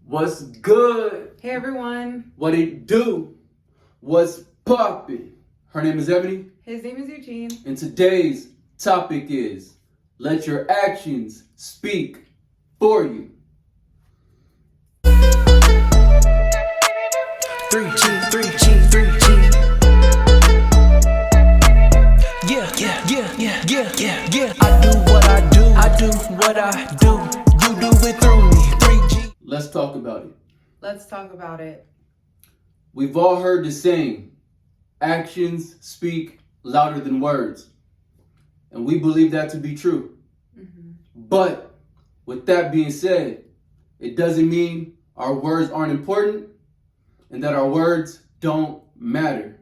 What's good? Hey everyone. What it do? What's poppin'? Her name is Ebony. His name is Eugene. And today's topic is let your actions speak for you. 3G. Yeah. I do what I do. I do what I do. You do it through me. 3G. Let's talk about it. Let's talk about it. We've all heard the saying, actions speak louder than words. And we believe that to be true. But with that being said, it doesn't mean our words aren't important and that our words don't matter.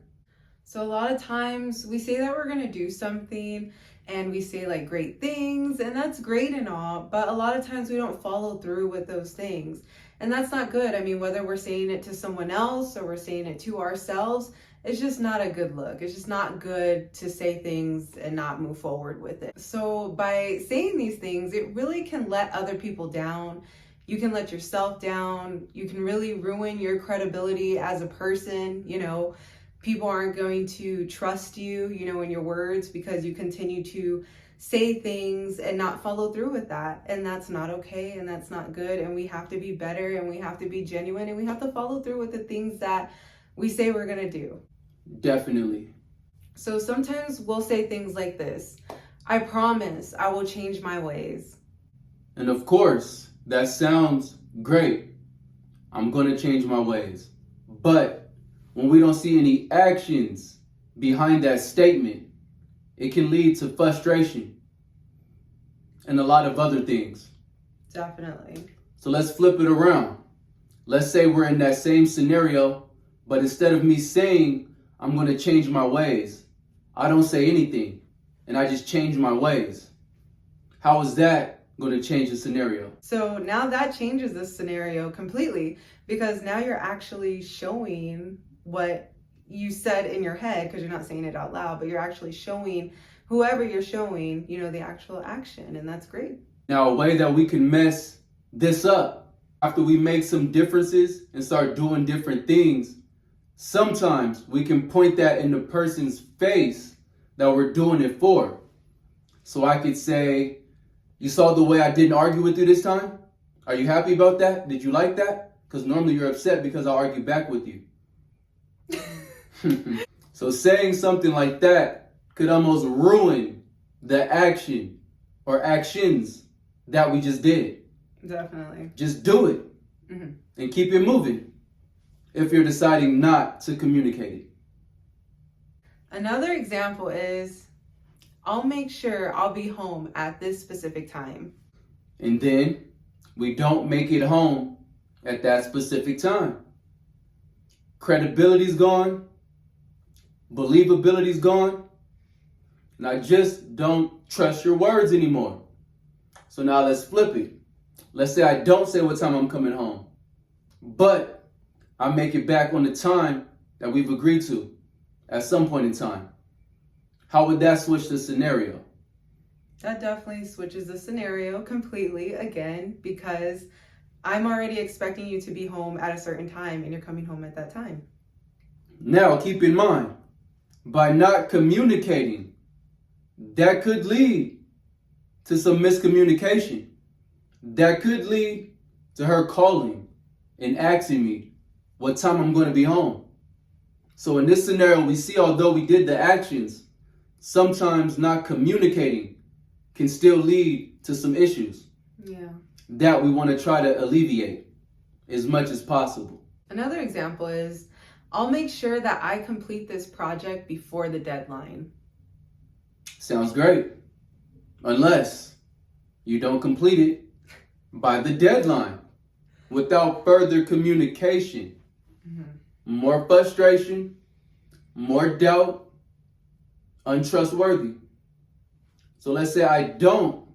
So a lot of times we say that we're going to do something and we say like great things, and that's great and all, but a lot of times we don't follow through with those things. And that's not good. I mean, whether we're saying it to someone else or we're saying it to ourselves, it's just not a good look. It's just not good to say things and not move forward with it. So by saying these things, it really can let other people down. You can let yourself down. You can really ruin your credibility as a person. People aren't going to trust you, in your words, because you continue to say things and not follow through with that. And that's not okay, and that's not good. And we have to be better, and we have to be genuine, and we have to follow through with the things that we say we're going to do. Definitely. So sometimes we'll say things like this: I promise I will change my ways. And of course, that sounds great. I'm going to change my ways. But when we don't see any actions behind that statement, it can lead to frustration and a lot of other things. Definitely. So let's flip it around. Let's say we're in that same scenario, but instead of me saying I'm going to change my ways, I don't say anything and I just change my ways. How is that going to change the scenario? So now that changes the scenario completely, because now you're actually showing what you said in your head, because you're not saying it out loud, but you're actually showing whoever you're showing, the actual action. And that's great. Now, a way that we can mess this up after we make some differences and start doing different things, sometimes we can point that in the person's face that we're doing it for. So I could say, you saw the way I didn't argue with you this time? Are you happy about that? Did you like that? Because normally you're upset because I argue back with you. So saying something like that could almost ruin the action or actions that we just did. Definitely. Just do it and keep it moving if you're deciding not to communicate it. Another example is, I'll make sure I'll be home at this specific time. And then we don't make it home at that specific time. Credibility's gone. Believability's gone. And I just don't trust your words anymore. So now let's flip it. Let's say I don't say what time I'm coming home, but I make it back on the time that we've agreed to at some point in time. How would that switch the scenario? That definitely switches the scenario completely again, because I'm already expecting you to be home at a certain time and you're coming home at that time. Now, keep in mind, by not communicating, that could lead to some miscommunication. That could lead to her calling and asking me what time I'm going to be home. So in this scenario, we see, although we did the actions, sometimes not communicating can still lead to some issues that we want to try to alleviate as much as possible. Another example is, I'll make sure that I complete this project before the deadline. Sounds great. Unless you don't complete it by the deadline without further communication. More frustration, more doubt, untrustworthy. So let's say I don't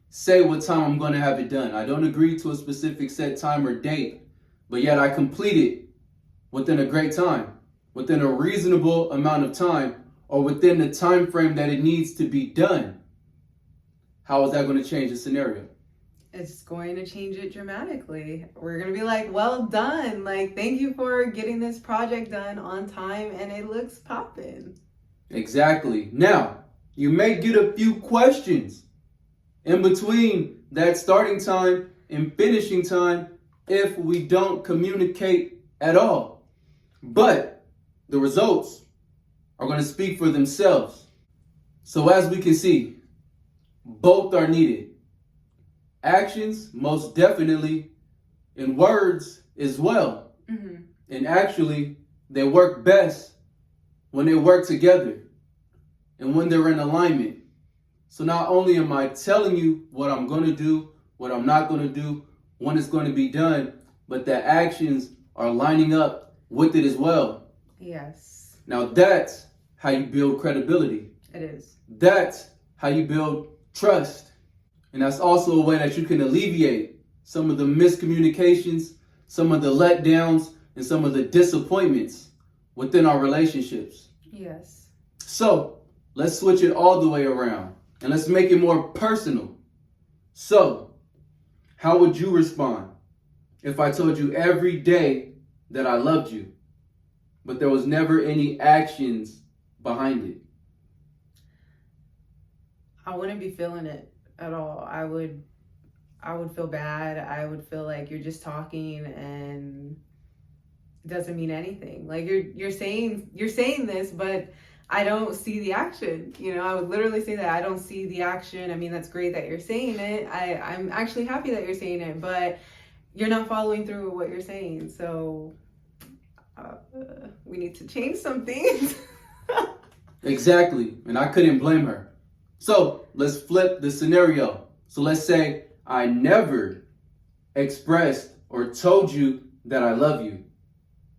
say what time I'm going to have it done. I don't agree to a specific set time or date, but yet I complete it within a great time, within a reasonable amount of time, or within the time frame that it needs to be done. How is that going to change the scenario? It's going to change it dramatically. We're going to be like, well done. Like, thank you for getting this project done on time and it looks poppin'. Exactly. Now, you may get a few questions in between that starting time and finishing time if we don't communicate at all. But the results are going to speak for themselves. So as we can see, both are needed. Actions, most definitely, and words as well. Mm-hmm. And actually, they work best when they work together and when they're in alignment. So not only am I telling you what I'm going to do, what I'm not going to do, when it's going to be done, but the actions are lining up with it as well. Yes. Now that's how you build credibility. It is. That's how you build trust. And that's also a way that you can alleviate some of the miscommunications, some of the letdowns, and some of the disappointments within our relationships. Yes. So let's switch it all the way around and let's make it more personal. So, how would you respond if I told you every day that I loved you, but there was never any actions behind it? I wouldn't be feeling it at all. I would feel bad. I would feel like you're just talking and it doesn't mean anything. Like you're saying this, but I don't see the action. You know, I would literally say that I don't see the action. I mean, that's great that you're saying it. I'm actually happy that you're saying it, but you're not following through with what you're saying. So we need to change some things. Exactly. And I couldn't blame her. So let's flip the scenario. So let's say I never expressed or told you that I love you,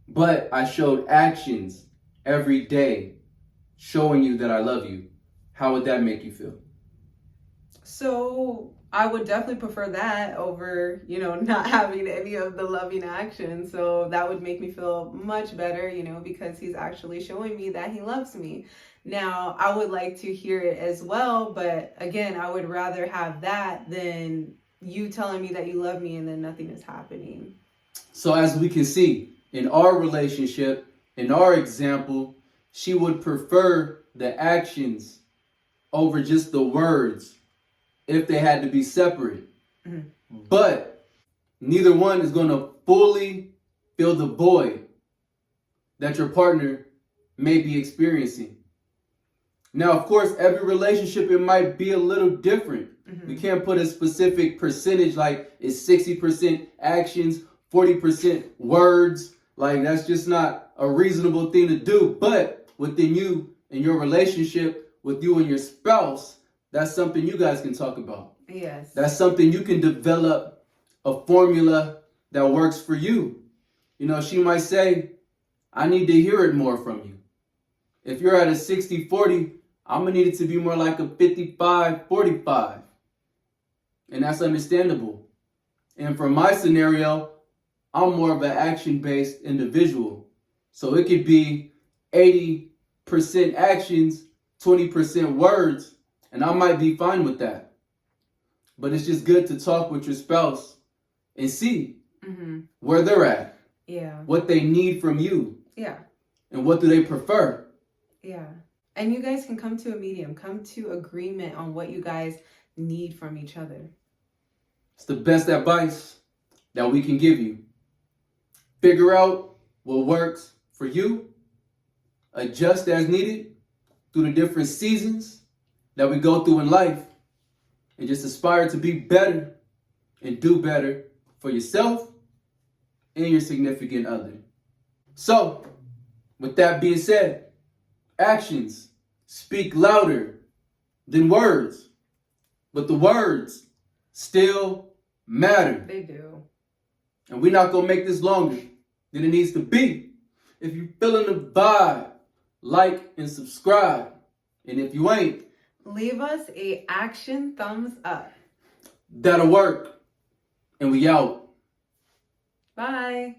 but I showed actions every day showing you that I love you. How would that make you feel? So I would definitely prefer that over, not having any of the loving action. So that would make me feel much better, because he's actually showing me that he loves me. Now, I would like to hear it as well, but again, I would rather have that than you telling me that you love me and then nothing is happening. So as we can see, in our relationship, in our example, she would prefer the actions over just the words if they had to be separate. Mm-hmm. But neither one is going to fully fill the void that your partner may be experiencing. Now, of course, every relationship, it might be a little different. Mm-hmm. We can't put a specific percentage like it's 60% actions, 40% words. Like that's just not a reasonable thing to do. But within you and your relationship, with you and your spouse, that's something you guys can talk about. Yes. That's something you can develop a formula that works for you. She might say, I need to hear it more from you. If you're at a 60-40, I'm going to need it to be more like a 55-45. And that's understandable. And for my scenario, I'm more of an action-based individual. So it could be 80% actions, 20% words, and I might be fine with that. But it's just good to talk with your spouse and see where they're at. Yeah. What they need from you. Yeah. And what do they prefer. Yeah. And you guys can come to a medium, come to agreement on what you guys need from each other. It's the best advice that we can give you. Figure out what works for you. Adjust as needed through the different seasons that we go through in life. And just aspire to be better and do better for yourself and your significant other. So, with that being said, actions speak louder than words, but the words still matter. They do. And we're not going to make this longer than it needs to be. If you're feeling the vibe, like and subscribe. And if you ain't, leave us a action thumbs up. That'll work. And we out. Bye.